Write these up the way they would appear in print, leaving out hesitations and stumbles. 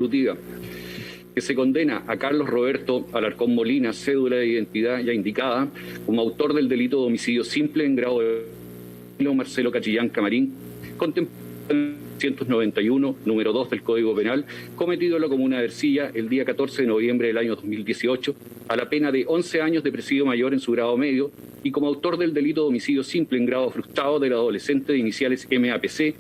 ejecutiva, que se condena a Carlos Roberto Alarcón Molina, cédula de identidad ya indicada, como autor del delito de homicidio simple en grado de Marcelo Cachillán Camarín, contemplado en 191, número 2 del Código Penal, cometido en la comuna de Ercilla el día 14 de noviembre del año 2018, a la pena de 11 años de presidio mayor en su grado medio, y como autor del delito de homicidio simple en grado frustrado del adolescente de iniciales MAPC,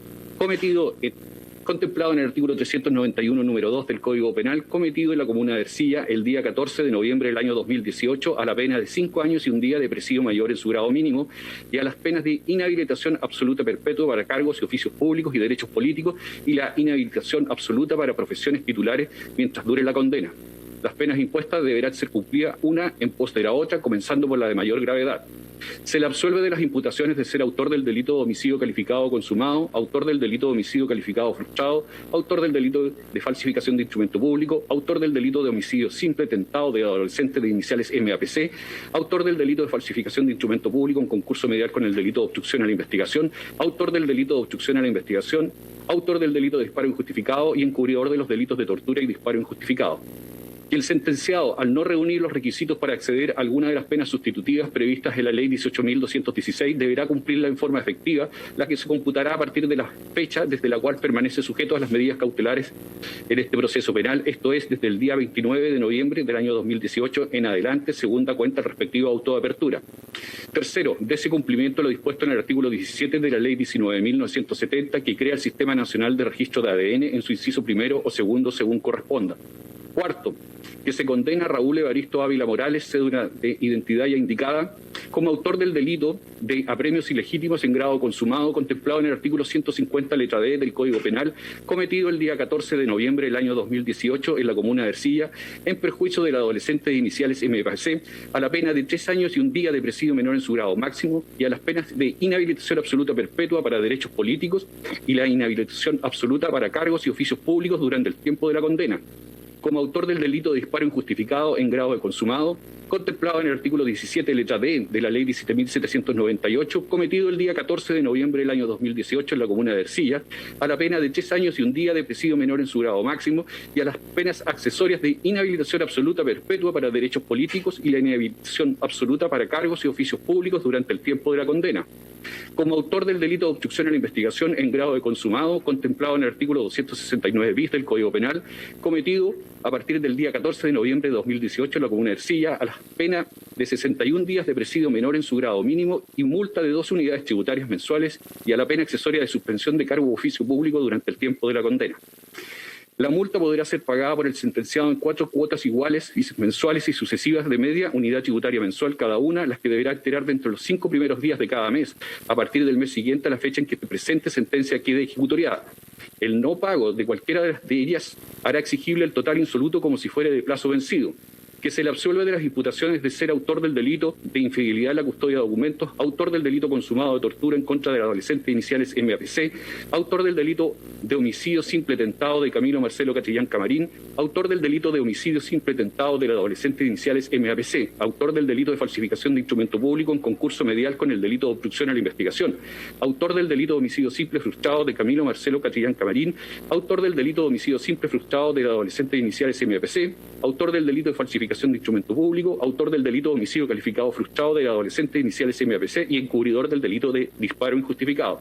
contemplado en el artículo 391, número 2 del Código Penal, cometido en la comuna de Ercilla el día 14 de noviembre del año 2018, a la pena de 5 años y un día de presidio mayor en su grado mínimo, y a las penas de inhabilitación absoluta perpetua para cargos y oficios públicos y derechos políticos, y la inhabilitación absoluta para profesiones titulares mientras dure la condena. Las penas impuestas deberán ser cumplidas una en pos de la otra, comenzando por la de mayor gravedad. Se le absuelve de las imputaciones de ser autor del delito de homicidio calificado consumado, autor del delito de homicidio calificado frustrado, autor del delito de falsificación de instrumento público, autor del delito de homicidio simple tentado de adolescente de iniciales MAPC, autor del delito de falsificación de instrumento público en concurso medial con el delito de obstrucción a la investigación, autor del delito de obstrucción a la investigación, autor del delito de disparo injustificado y encubridor de los delitos de tortura y disparo injustificado. Y el sentenciado, al no reunir los requisitos para acceder a alguna de las penas sustitutivas previstas en la Ley 18.216, deberá cumplirla en forma efectiva, la que se computará a partir de la fecha desde la cual permanece sujeto a las medidas cautelares en este proceso penal, esto es, desde el día 29 de noviembre del año 2018 en adelante, segunda cuenta respectiva auto de apertura. Tercero, dese cumplimiento lo dispuesto en el artículo 17 de la Ley 19.970, que crea el Sistema Nacional de Registro de ADN en su inciso primero o segundo, según corresponda. Cuarto, que se condena a Raúl Evaristo Ávila Morales, cédula de identidad ya indicada, como autor del delito de apremios ilegítimos en grado consumado, contemplado en el artículo 150, letra D del Código Penal, cometido el día 14 de noviembre del año 2018 en la comuna de Ercilla, en perjuicio del adolescente de iniciales MPC, a la pena de 3 años y un día de presidio menor en su grado máximo, y a las penas de inhabilitación absoluta perpetua para derechos políticos y la inhabilitación absoluta para cargos y oficios públicos durante el tiempo de la condena, como autor del delito de disparo injustificado en grado de consumado, contemplado en el artículo 17, letra D de la Ley 17.798, cometido el día 14 de noviembre del año 2018 en la comuna de Ercilla, a la pena de 3 años y un día de presidio menor en su grado máximo, y a las penas accesorias de inhabilitación absoluta perpetua para derechos políticos y la inhabilitación absoluta para cargos y oficios públicos durante el tiempo de la condena, como autor del delito de obstrucción a la investigación en grado de consumado, contemplado en el artículo 269 bis del Código Penal, cometido a partir del día 14 de noviembre de 2018 en la comuna de Ercilla, a la pena de 61 días de presidio menor en su grado mínimo y multa de 2 unidades tributarias mensuales, y a la pena accesoria de suspensión de cargo o oficio público durante el tiempo de la condena. La multa podrá ser pagada por el sentenciado en 4 cuotas iguales y mensuales y sucesivas de media unidad tributaria mensual cada una, las que deberá alterar dentro de los 5 primeros días de cada mes, a partir del mes siguiente a la fecha en que presente sentencia quede ejecutoriada. El no pago de cualquiera de ellas hará exigible el total insoluto como si fuera de plazo vencido. Que se le absuelve de las imputaciones de ser autor del delito de infidelidad en la custodia de documentos, autor del delito consumado de tortura en contra del adolescente iniciales MAPC, autor del delito de homicidio simple tentado de Camilo Marcelo Cachillán Camarín, autor del delito de homicidio simple tentado del adolescente iniciales MAPC, autor del delito de falsificación de instrumento público en concurso medial con el delito de obstrucción a la investigación, autor del delito de homicidio simple frustrado de Camilo Marcelo Cachillán Camarín, autor del delito de homicidio simple frustrado del adolescente iniciales MAPC, autor del delito de falsificación de instrumento público, autor del delito de homicidio calificado frustrado del adolescente iniciales MAPC y encubridor del delito de disparo injustificado.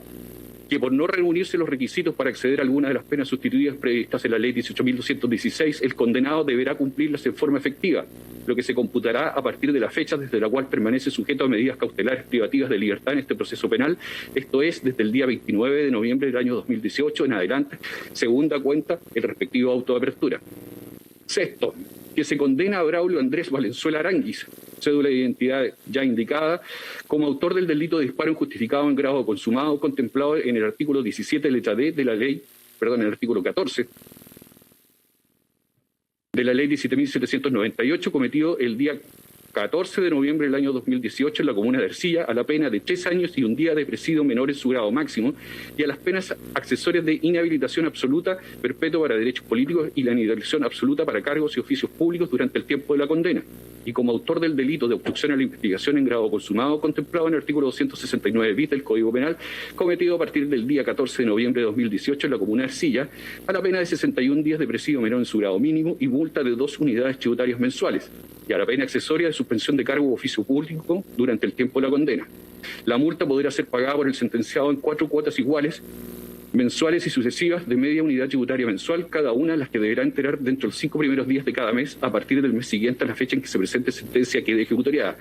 Que por no reunirse los requisitos para acceder a alguna de las penas sustituidas previstas en la Ley 18.216, el condenado deberá cumplirlas en forma efectiva, lo que se computará a partir de la fecha desde la cual permanece sujeto a medidas cautelares privativas de libertad en este proceso penal, esto es, desde el día 29 de noviembre del año 2018 en adelante, segunda cuenta el respectivo auto de apertura. Sexto, que se condena a Braulio Andrés Valenzuela Aranguis, cédula de identidad ya indicada, como autor del delito de disparo injustificado en grado consumado, contemplado en el artículo 17, letra D de la ley, en el artículo 14 de la Ley 17.798, cometido el día 14 de noviembre del año 2018 en la comuna de Ercilla, a la pena de 3 años y un día de presidio menor en su grado máximo, y a las penas accesorias de inhabilitación absoluta perpetua para derechos políticos y la inhabilitación absoluta para cargos y oficios públicos durante el tiempo de la condena. y como autor del delito de obstrucción a la investigación en grado consumado contemplado en el artículo 269 bis del Código Penal, cometido a partir del día 14 de noviembre de 2018 en la comuna de Ercilla, a la pena de 61 días de presidio menor en su grado mínimo y multa de 2 unidades tributarias mensuales, y a la pena accesoria de suspensión de cargo u oficio público durante el tiempo de la condena. La multa podrá ser pagada por el sentenciado en 4 cuotas iguales, mensuales y sucesivas de media unidad tributaria mensual, cada una las que deberá enterar dentro de los 5 primeros días de cada mes a partir del mes siguiente a la fecha en que se presente sentencia quede ejecutoriada.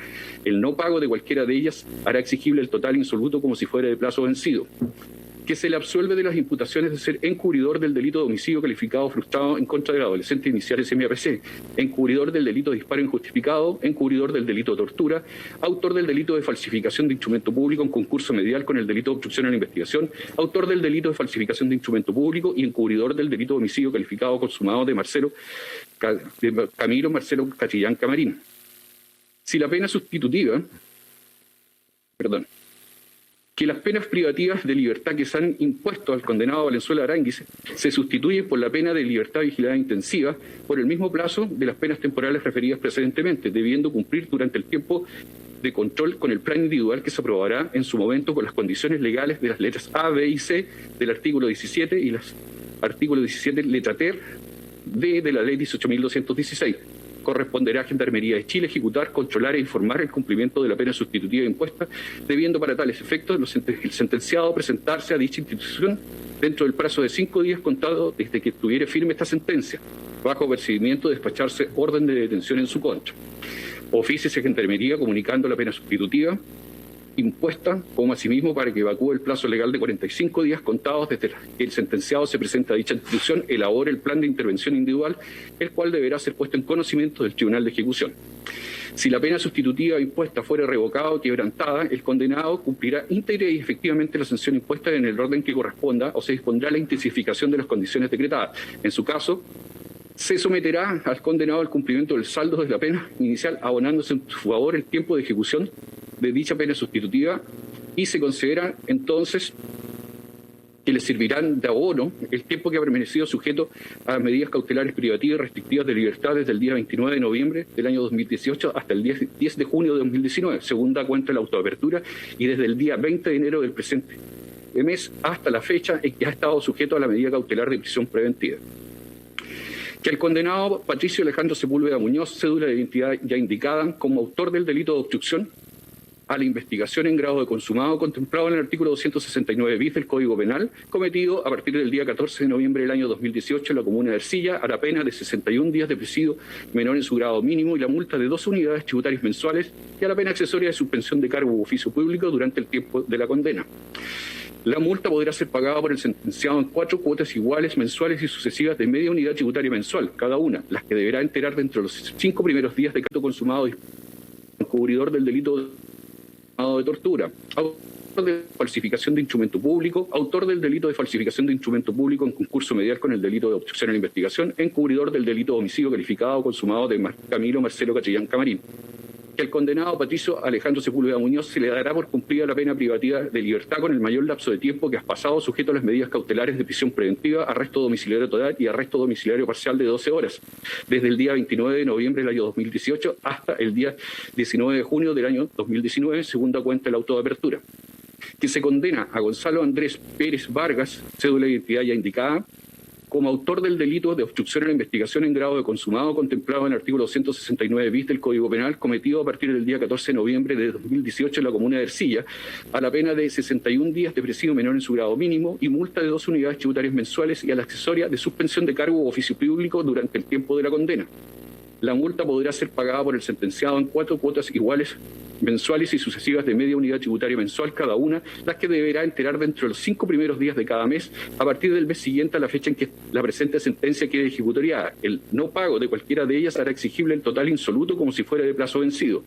El no pago de cualquiera de ellas hará exigible el total insoluto como si fuera de plazo vencido. Que se le absuelve de las imputaciones de ser encubridor del delito de homicidio calificado frustrado en contra del adolescente iniciales MAPC, encubridor del delito de disparo injustificado, encubridor del delito de tortura, autor del delito de falsificación de instrumento público en concurso medial con el delito de obstrucción a la investigación, autor del delito de falsificación de instrumento público y encubridor del delito de homicidio calificado consumado de Camilo Marcelo Cachillán Camarín. Si la pena sustitutiva, que las penas privativas de libertad que se han impuesto al condenado Valenzuela Aránguiz se sustituyen por la pena de libertad vigilada intensiva por el mismo plazo de las penas temporales referidas precedentemente, debiendo cumplir durante el tiempo de control con el plan individual que se aprobará en su momento con las condiciones legales de las letras A, B y C del artículo 17 y los artículos 17 letra T de la ley 18.216. Corresponderá a Gendarmería de Chile ejecutar, controlar e informar el cumplimiento de la pena sustitutiva impuesta, debiendo para tales efectos el sentenciado presentarse a dicha institución dentro del plazo de 5 días contado desde que estuviere firme esta sentencia, bajo procedimiento de despacharse orden de detención en su contra. Ofíciese a Gendarmería comunicando la pena sustitutiva impuesta, como asimismo para que evacúe el plazo legal de 45 días contados desde que el sentenciado se presenta a dicha institución, elabore el plan de intervención individual, el cual deberá ser puesto en conocimiento del Tribunal de Ejecución. Si la pena sustitutiva impuesta fuera revocada o quebrantada, el condenado cumplirá íntegra y efectivamente la sanción impuesta en el orden que corresponda o se dispondrá la intensificación de las condiciones decretadas. En su caso, se someterá al condenado al cumplimiento del saldo de la pena inicial, abonándose en su favor el tiempo de ejecución de dicha pena sustitutiva y se considera entonces que le servirán de abono el tiempo que ha permanecido sujeto a las medidas cautelares privativas y restrictivas de libertad desde el día 29 de noviembre del año 2018 hasta el 10 de junio de 2019, según da cuenta la autoapertura, y desde el día 20 de enero del presente mes hasta la fecha en que ha estado sujeto a la medida cautelar de prisión preventiva. Que el condenado Patricio Alejandro Sepúlveda Muñoz, cédula de identidad ya indicada, como autor del delito de obstrucción a la investigación en grado de consumado contemplado en el artículo 269 bis del Código Penal, cometido a partir del día 14 de noviembre del año 2018 en la comuna de Ercilla, a la pena de 61 días de presidio menor en su grado mínimo y la multa de 2 unidades tributarias mensuales y a la pena accesoria de suspensión de cargo u oficio público durante el tiempo de la condena. La multa podrá ser pagada por el sentenciado en 4 cuotas iguales, mensuales y sucesivas de media unidad tributaria mensual, cada una, las que deberá enterar dentro de los 5 primeros días de acto consumado encubridor del delito de tortura, autor de falsificación de instrumento público, autor del delito de falsificación de instrumento público en concurso medial con el delito de obstrucción a la investigación, encubridor del delito de homicidio calificado consumado de Camilo Marcelo Cachillán Camarín. Que el condenado Patricio Alejandro Sepúlveda Muñoz se le dará por cumplida la pena privativa de libertad con el mayor lapso de tiempo que has pasado sujeto a las medidas cautelares de prisión preventiva, arresto domiciliario total y arresto domiciliario parcial de 12 horas, desde el día 29 de noviembre del año 2018 hasta el día 19 de junio del año 2019, segunda cuenta de la auto de apertura. Que se condena a Gonzalo Andrés Pérez Vargas, cédula de identidad ya indicada, como autor del delito de obstrucción a la investigación en grado de consumado contemplado en el artículo 269 bis del Código Penal, cometido a partir del día 14 de noviembre de 2018 en la comuna de Ercilla, a la pena de 61 días de presidio menor en su grado mínimo y multa de 2 unidades tributarias mensuales y a la accesoria de suspensión de cargo u oficio público durante el tiempo de la condena. La multa podrá ser pagada por el sentenciado en 4 cuotas iguales, mensuales y sucesivas de media unidad tributaria mensual cada una, las que deberá enterar dentro de los 5 primeros días de cada mes a partir del mes siguiente a la fecha en que la presente sentencia quede ejecutoriada. El no pago de cualquiera de ellas hará exigible el total insoluto como si fuera de plazo vencido.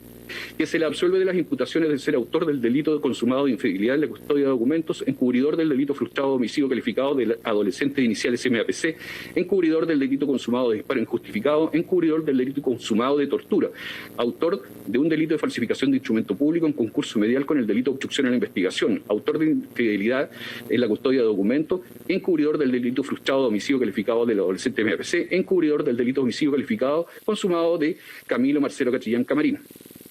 Que se le absuelve de las imputaciones de ser autor del delito de consumado de infidelidad en la custodia de documentos, encubridor del delito frustrado de homicidio calificado del adolescente de iniciales MAPC, encubridor del delito consumado de disparo injustificado, encubridor del delito consumado de tortura, autor de un delito de falsificación de instrumento público en concurso medial con el delito de obstrucción a la investigación, autor de infidelidad en la custodia de documentos, encubridor del delito frustrado de homicidio calificado del adolescente MAPC, encubridor del delito de homicidio calificado consumado de Camilo Marcelo Catrillán Camarín,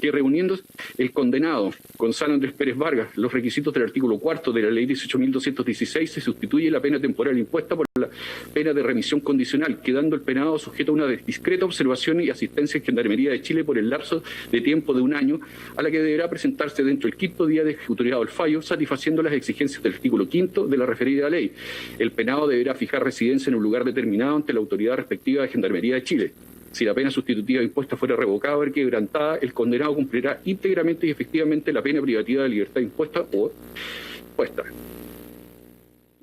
que reuniendo el condenado Gonzalo Andrés Pérez Vargas los requisitos del artículo 4 de la ley 18.216 se sustituye la pena temporal impuesta por la pena de remisión condicional, quedando el penado sujeto a una discreta observación y asistencia en Gendarmería de Chile por el lapso de tiempo de un año, a la que deberá presentarse dentro del quinto día de ejecutoriado el fallo, satisfaciendo las exigencias del artículo 5 de la referida ley. El penado deberá fijar residencia en un lugar determinado ante la autoridad respectiva de Gendarmería de Chile. Si la pena sustitutiva impuesta fuera revocada o quebrantada, el condenado cumplirá íntegramente y efectivamente la pena privativa de libertad impuesta o puesta.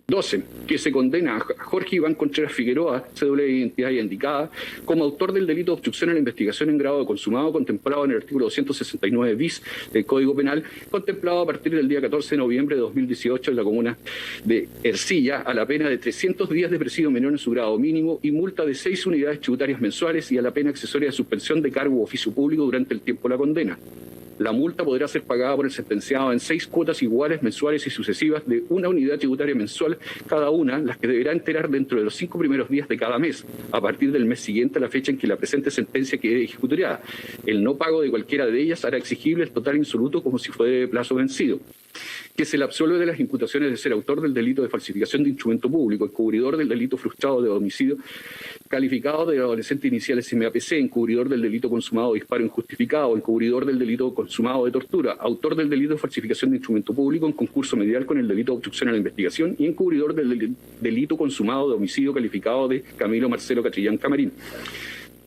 12. Que se condena a Jorge Iván Contreras Figueroa, cédula de identidad ya indicada, como autor del delito de obstrucción a la investigación en grado de consumado contemplado en el artículo 269 bis del Código Penal, contemplado a partir del día 14 de noviembre de 2018 en la comuna de Ercilla, a la pena de 300 días de presidio menor en su grado mínimo y multa de 6 unidades tributarias mensuales y a la pena accesoria de suspensión de cargo o oficio público durante el tiempo de la condena. La multa podrá ser pagada por el sentenciado en 6 cuotas iguales, mensuales y sucesivas de una unidad tributaria mensual cada una, las que deberá enterar dentro de los 5 primeros días de cada mes, a partir del mes siguiente a la fecha en que la presente sentencia quede ejecutoriada. El no pago de cualquiera de ellas hará exigible el total insoluto como si fuera de plazo vencido. Que se le absuelve de las imputaciones de ser autor del delito de falsificación de instrumento público, encubridor del delito frustrado de homicidio calificado de adolescente inicial SMAPC, encubridor del delito consumado de disparo injustificado, encubridor del delito consumado de tortura, autor del delito de falsificación de instrumento público en concurso medial con el delito de obstrucción a la investigación y encubridor del delito consumado de homicidio calificado de Camilo Marcelo Catrillán Camarín.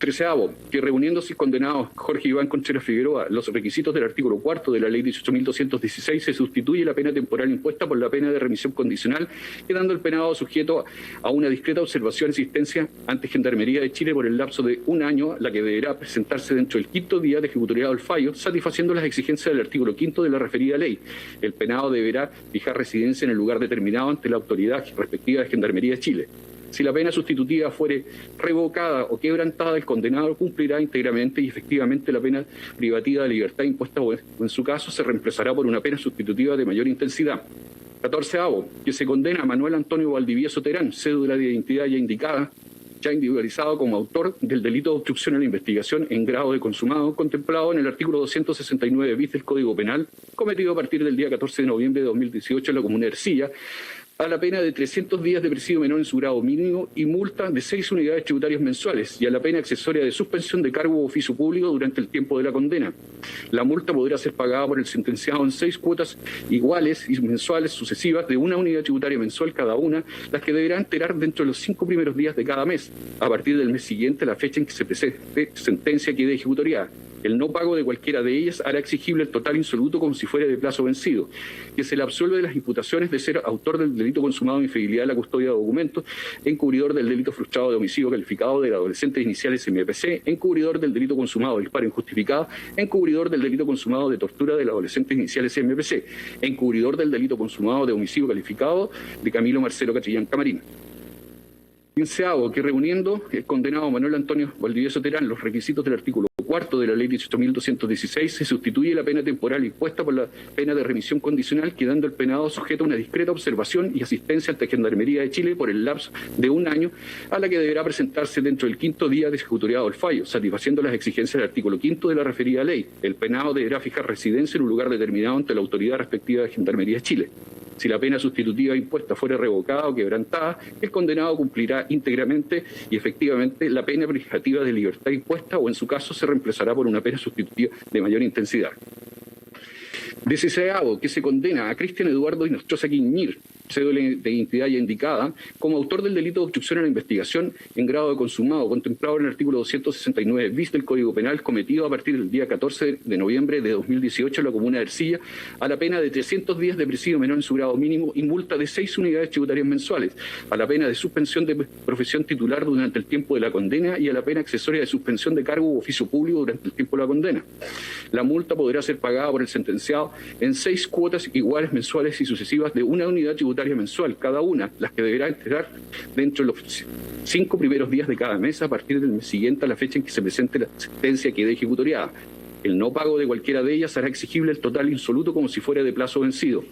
13avo, que reuniéndose condenados Jorge Iván Contreras Figueroa los requisitos del artículo 4 de la ley 18.216 se sustituye la pena temporal impuesta por la pena de remisión condicional, quedando el penado sujeto a una discreta observación y asistencia ante Gendarmería de Chile por el lapso de un año, la que deberá presentarse dentro del quinto día de ejecutoriado del fallo, satisfaciendo las exigencias del artículo 5 de la referida ley. El penado deberá fijar residencia en el lugar determinado ante la autoridad respectiva de Gendarmería de Chile. Si la pena sustitutiva fuere revocada o quebrantada, el condenado cumplirá íntegramente y efectivamente la pena privativa de libertad impuesta o en su caso se reemplazará por una pena sustitutiva de mayor intensidad. 14avo, que se condena a Manuel Antonio Valdivieso Terán, cédula de identidad ya indicada, ya individualizado como autor del delito de obstrucción a la investigación en grado de consumado, contemplado en el artículo 269 bis del Código Penal, cometido a partir del día 14 de noviembre de 2018 en la comuna de Ercilla, a la pena de 300 días de presidio menor en su grado mínimo y multa de 6 unidades tributarias mensuales y a la pena accesoria de suspensión de cargo o oficio público durante el tiempo de la condena. La multa podrá ser pagada por el sentenciado en 6 cuotas iguales y mensuales sucesivas de una unidad tributaria mensual cada una, las que deberá enterar dentro de los 5 primeros días de cada mes, a partir del mes siguiente a la fecha en que se presente sentencia quede ejecutoriada. El no pago de cualquiera de ellas hará exigible el total insoluto como si fuera de plazo vencido, que se le absuelve de las imputaciones de ser autor del delito consumado de infidelidad en la custodia de documentos, encubridor del delito frustrado de homicidio calificado del adolescente inicial SMPC, encubridor del delito consumado de disparo injustificado, encubridor del delito consumado de tortura del adolescente inicial SMPC, encubridor del delito consumado de homicidio calificado de Camilo Marcelo Catrillán Camarín. 15avo, que reuniendo el condenado Manuel Antonio Valdivieso Terán los requisitos del artículo 4 de la ley 18.216 se sustituye la pena temporal impuesta por la pena de remisión condicional, quedando el penado sujeto a una discreta observación y asistencia ante Gendarmería de Chile por el lapso de un año, a la que deberá presentarse dentro del quinto día de ejecutoriado del fallo, satisfaciendo las exigencias del artículo 5 de la referida ley. El penado deberá fijar residencia en un lugar determinado ante la autoridad respectiva de Gendarmería de Chile. Si la pena sustitutiva impuesta fuera revocada o quebrantada, el condenado cumplirá íntegramente y efectivamente la pena privativa de libertad impuesta o en su caso se reemplazará por una pena sustitutiva de mayor intensidad. 16avo, que se condena a Cristian Eduardo Inostroza Quiñir, cédula de identidad ya indicada, como autor del delito de obstrucción a la investigación en grado de consumado, contemplado en el artículo 269 bis del Código Penal, cometido a partir del día 14 de noviembre de 2018 en la comuna de Ercilla, a la pena de 300 días de presidio menor en su grado mínimo y multa de 6 unidades tributarias mensuales, a la pena de suspensión de profesión titular durante el tiempo de la condena y a la pena accesoria de suspensión de cargo u oficio público durante el tiempo de la condena. La multa podrá ser pagada por el sentenciado en 6 cuotas iguales mensuales y sucesivas de una unidad tributaria mensual cada una, las que deberá entregar dentro de los 5 primeros días de cada mes a partir del mes siguiente a la fecha en que se presente la sentencia que quede ejecutoriada. el no pago de cualquiera de ellas hará exigible el total insoluto como si fuera de plazo vencido,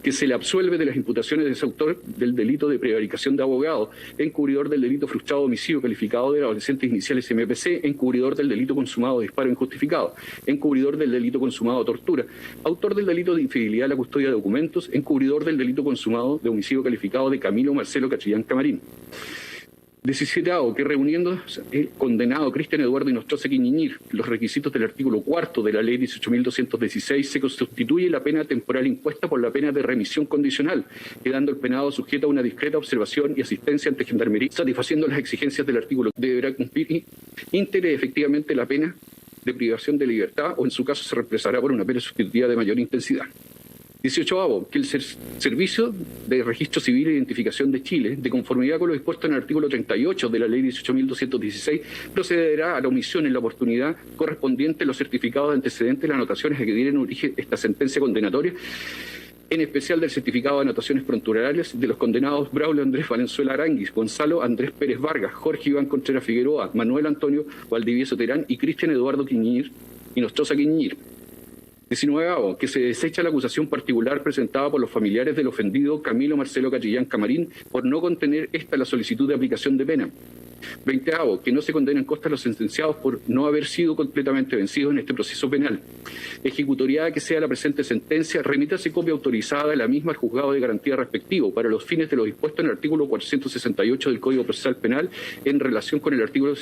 que se le absuelve de las imputaciones de ese autor del delito de prevaricación de abogado, encubridor del delito frustrado de homicidio calificado de adolescentes iniciales MPC, encubridor del delito consumado de disparo injustificado, encubridor del delito consumado de tortura, autor del delito de infidelidad a la custodia de documentos, encubridor del delito consumado de homicidio calificado de Camilo Marcelo Catrillán Camarín. 17. Que reuniendo el condenado Cristian Eduardo Inostroza Quiñiñir los requisitos del artículo 4 de la ley 18.216 se sustituye la pena temporal impuesta por la pena de remisión condicional, quedando el penado sujeto a una discreta observación y asistencia ante gendarmería, satisfaciendo las exigencias del artículo. Deberá cumplir íntegra y efectivamente la pena de privación de libertad o en su caso se reemplazará por una pena sustitutiva de mayor intensidad. 18. Que el Servicio de Registro Civil e Identificación de Chile, de conformidad con lo dispuesto en el artículo 38 de la ley 18.216, procederá a la omisión en la oportunidad correspondiente a los certificados de antecedentes y las anotaciones a que dieron origen esta sentencia condenatoria, en especial del certificado de anotaciones pronturales de los condenados Braulio Andrés Valenzuela Aranguis, Gonzalo Andrés Pérez Vargas, Jorge Iván Contreras Figueroa, Manuel Antonio Valdivieso Terán y Cristian Eduardo Quiñiñir Inostroza Quiñiñir. 19. Que se desecha la acusación particular presentada por los familiares del ofendido Camilo Marcelo Catrillán Camarín por no contener esta la solicitud de aplicación de pena. 20. Que no se condenen costas los sentenciados por no haber sido completamente vencidos en este proceso penal. Ejecutoriada que sea la presente sentencia, remítase copia autorizada de la misma al juzgado de garantía respectivo para los fines de lo dispuesto en el artículo 468 del Código Procesal Penal en relación con el artículo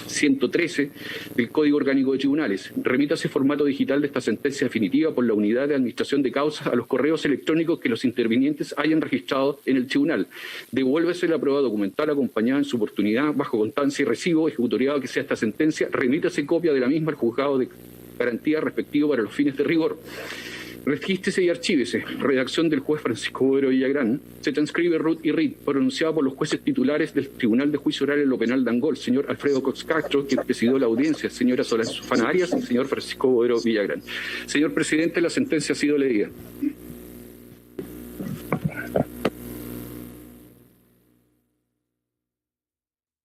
113 del Código Orgánico de Tribunales. Remítase formato digital de esta sentencia definitiva por la Unidad de Administración de Causas a los correos electrónicos que los intervinientes hayan registrado en el tribunal. Devuélvese la prueba documental acompañada en su oportunidad bajo constancia y recibo, ejecutoriado que sea esta sentencia, remítase copia de la misma al juzgado de garantía respectivo para los fines de rigor. Regístrese y archívese. Redacción del juez Francisco Bodero Villagrán. Se transcribe RUT y RIT, pronunciado por los jueces titulares del Tribunal de Juicio Oral en lo Penal de Angol, señor Alfredo Cox Castro, quien presidió la audiencia, señora Sofana Arias y señor Francisco Bodero Villagrán. Señor presidente, la sentencia ha sido leída.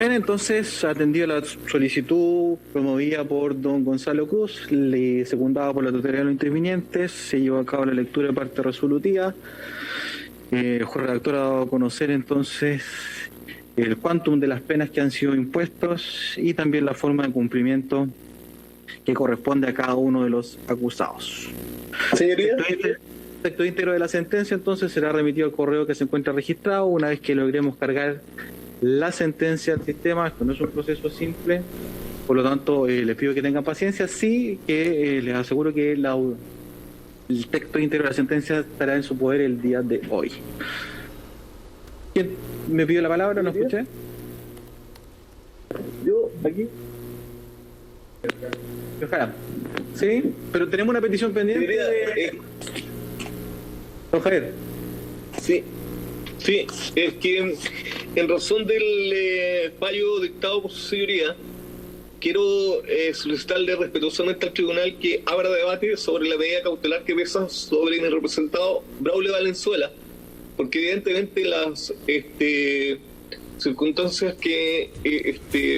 Bien, entonces, atendido la solicitud promovida por don Gonzalo Cruz, secundada por la totalidad de los intervinientes, se llevó a cabo la lectura de parte resolutiva. El juez redactor ha dado a conocer entonces el quantum de las penas que han sido impuestos y también la forma de cumplimiento que corresponde a cada uno de los acusados. Señoría. El texto íntegro de la sentencia entonces será remitido al correo que se encuentra registrado una vez que logremos cargar la sentencia al sistema. Esto no es un proceso simple, por lo tanto les pido que tengan paciencia. Sí que les aseguro que el texto íntegro de la sentencia estará en su poder el día de hoy. ¿Quién me pidió la palabra? ¿No escuché? Yo, aquí. Ojalá. Sí, pero tenemos una petición pendiente de... Don Javier. Sí, es que en razón del fallo dictado por su señoría, quiero solicitarle respetuosamente al tribunal que abra debate sobre la medida cautelar que pesa sobre mi representado Braulio Valenzuela, porque evidentemente las circunstancias que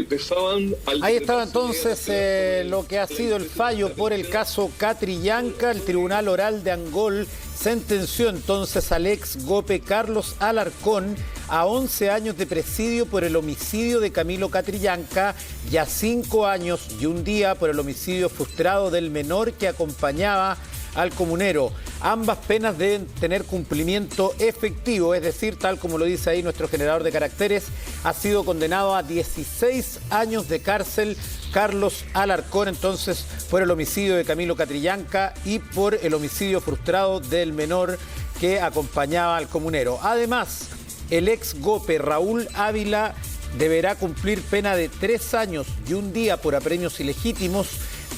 pesaban... Ahí estaba entonces lo que ha sido el fallo por el caso Catrillanca. El Tribunal Oral de Angol sentenció entonces al ex GOPE Carlos Alarcón a 11 años de presidio por el homicidio de Camilo Catrillanca y a 5 años y un día por el homicidio frustrado del menor que acompañaba al comunero. Ambas penas deben tener cumplimiento efectivo, es decir, tal como lo dice ahí nuestro generador de caracteres, ha sido condenado a 16 años de cárcel Carlos Alarcón, entonces, por el homicidio de Camilo Catrillanca y por el homicidio frustrado del menor que acompañaba al comunero. Además, el ex GOPE Raúl Ávila deberá cumplir pena de 3 años y un día por apremios ilegítimos,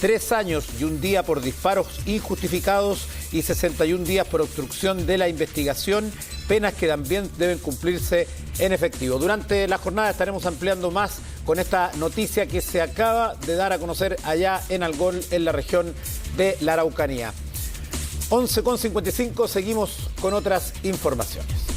3 años y un día por disparos injustificados y 61 días por obstrucción de la investigación, penas que también deben cumplirse en efectivo. Durante la jornada estaremos ampliando más con esta noticia que se acaba de dar a conocer allá en Angol, en la región de la Araucanía. 11:55, seguimos con otras informaciones.